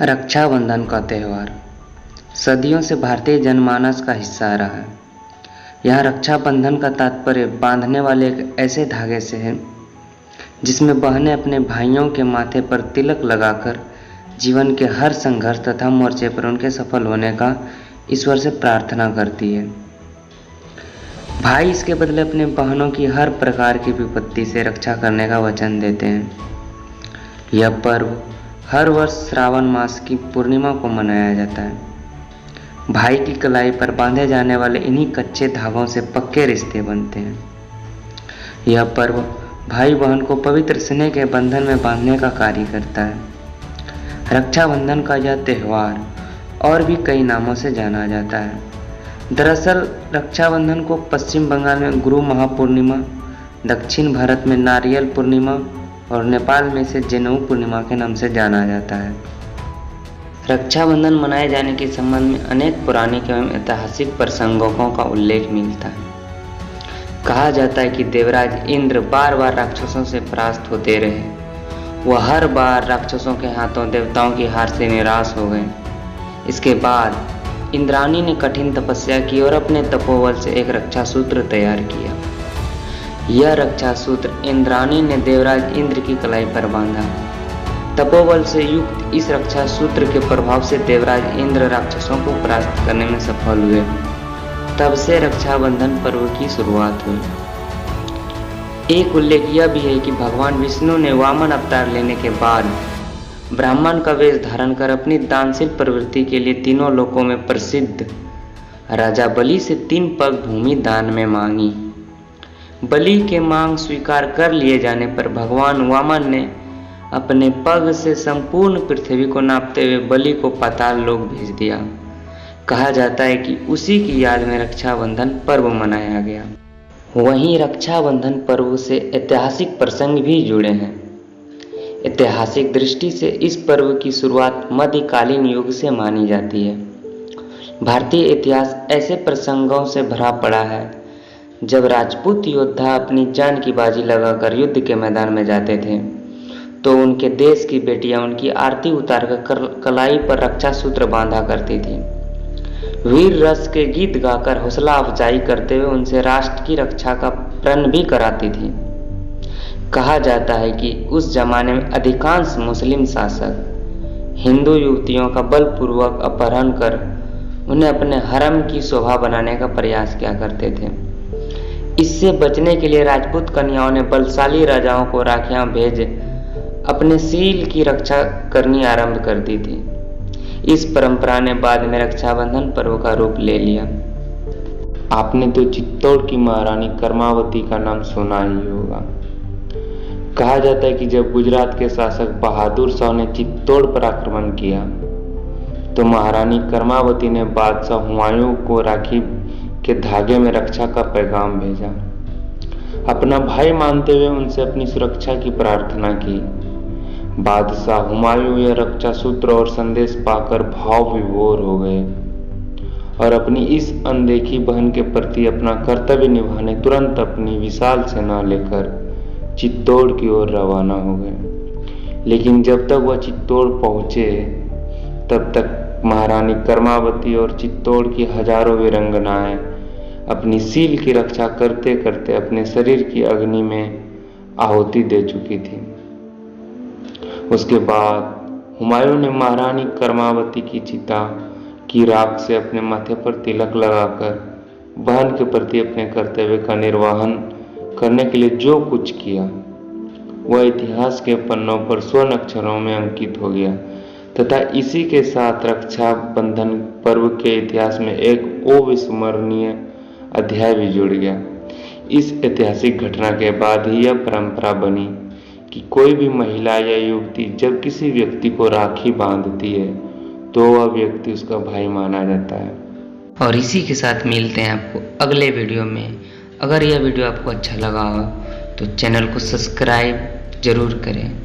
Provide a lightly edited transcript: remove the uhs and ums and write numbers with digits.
रक्षाबंधन का त्यौहार सदियों से भारतीय जनमानस का हिस्सा रहा है। यह रक्षाबंधन का तात्पर्य बांधने वाले एक ऐसे धागे से है जिसमें बहनें अपने भाइयों के माथे पर तिलक लगाकर जीवन के हर संघर्ष तथा मोर्चे पर उनके सफल होने का ईश्वर से प्रार्थना करती है। भाई इसके बदले अपने बहनों की हर प्रकार की विपत्ति से रक्षा करने का वचन देते हैं। यह पर्व हर वर्ष श्रावण मास की पूर्णिमा को मनाया जाता है। भाई की कलाई पर बांधे जाने वाले इन्हीं कच्चे धागों से पक्के रिश्ते बनते हैं। यह पर्व भाई बहन को पवित्र स्नेह के बंधन में बांधने का कार्य करता है। रक्षाबंधन का यह त्यौहार और भी कई नामों से जाना जाता है। दरअसल रक्षाबंधन को पश्चिम बंगाल में गुरु महापूर्णिमा, दक्षिण भारत में नारियल पूर्णिमा और नेपाल में इसे जेनेऊ पूर्णिमा के नाम से जाना जाता है। रक्षाबंधन मनाए जाने के संबंध में अनेक पौराणिक एवं ऐतिहासिक प्रसंगों का उल्लेख मिलता है। कहा जाता है कि देवराज इंद्र बार बार राक्षसों से परास्त होते रहे। वह हर बार राक्षसों के हाथों देवताओं की हार से निराश हो गए। इसके बाद इंद्राणी ने कठिन तपस्या की और अपने तपोबल से एक रक्षा सूत्र तैयार किया। यह रक्षा सूत्र इंद्राणी ने देवराज इंद्र की कलाई पर बांधा। तपोबल से युक्त इस रक्षा सूत्र के प्रभाव से देवराज इंद्र राक्षसों को परास्त करने में सफल हुए। तब से रक्षाबंधन पर्व की शुरुआत हुई। एक उल्लेख यह भी है कि भगवान विष्णु ने वामन अवतार लेने के बाद ब्राह्मण का वेश धारण कर अपनी दानशील प्रवृत्ति के लिए तीनों लोकों में प्रसिद्ध राजा बलि से 3 पग भूमि दान में मांगी। बलि के मांग स्वीकार कर लिए जाने पर भगवान वामन ने अपने पग से संपूर्ण पृथ्वी को नापते हुए बलि को पाताल लोक भेज दिया। कहा जाता है कि उसी की याद में रक्षाबंधन पर्व मनाया गया। वहीं रक्षाबंधन पर्व से ऐतिहासिक प्रसंग भी जुड़े हैं। ऐतिहासिक दृष्टि से इस पर्व की शुरुआत मध्यकालीन युग से मानी जाती है। भारतीय इतिहास ऐसे प्रसंगों से भरा पड़ा है जब राजपूत योद्धा अपनी जान की बाजी लगाकर युद्ध के मैदान में जाते थे तो उनके देश की बेटियां उनकी आरती उतारकर कलाई पर रक्षा सूत्र बांधा करती थी। वीर रस के गीत गाकर हौसला अफजाई करते हुए उनसे राष्ट्र की रक्षा का प्रण भी कराती थी। कहा जाता है कि उस जमाने में अधिकांश मुस्लिम शासक हिंदू युवतियों का बलपूर्वक अपहरण कर उन्हें अपने हरम की शोभा बनाने का प्रयास किया करते थे। इससे बचने के लिए राजपूत कन्याओं ने बलशाली राजाओं को राखियां भेज अपने सील की रक्षा करनी आरंभ कर दी थी। इस परंपरा ने बाद में रक्षाबंधन पर्व का रूप ले लिया। आपने तो चित्तौड़ की महारानी कर्मावती का नाम सुना ही होगा। कहा जाता है कि जब गुजरात के शासक बहादुर शाह ने चित्तौड़ पर आक्रमण किया तो महारानी कर्मावती ने बादशाह हुमायूं को राखी के धागे में रक्षा का पैगाम भेजा। अपना भाई मानते हुए उनसे अपनी सुरक्षा की प्रार्थना की। बादशाह हुमायूं यह रक्षा सूत्र और संदेश पाकर भाव विभोर हो गए और अपनी इस अनदेखी बहन के प्रति अपना कर्तव्य निभाने तुरंत अपनी विशाल सेना लेकर चित्तौड़ की ओर रवाना हो गए। लेकिन जब तक वह चित्तौड़ पहुंचे तब तक महारानी कर्मावती और चित्तौड़ की हजारों वीरांगनाएं अपनी सील की रक्षा करते करते अपने शरीर की अग्नि में आहुति दे चुकी थी। उसके बाद हुमायूं ने महारानी कर्मावती की चिता की राख से अपने माथे पर तिलक लगाकर बहन के प्रति अपने कर्तव्य का निर्वहन करने के लिए जो कुछ किया वह इतिहास के पन्नों पर स्वर्ण अक्षरों में अंकित हो गया तथा इसी के साथ रक्षाबंधन पर्व के इतिहास में एक अविस्मरणीय अध्याय भी जुड़ गया। इस ऐतिहासिक घटना के बाद ही यह परंपरा बनी कि कोई भी महिला या युवती जब किसी व्यक्ति को राखी बांधती है तो वह व्यक्ति उसका भाई माना जाता है। और इसी के साथ मिलते हैं आपको अगले वीडियो में। अगर यह वीडियो आपको अच्छा लगा हो तो चैनल को सब्सक्राइब जरूर करें।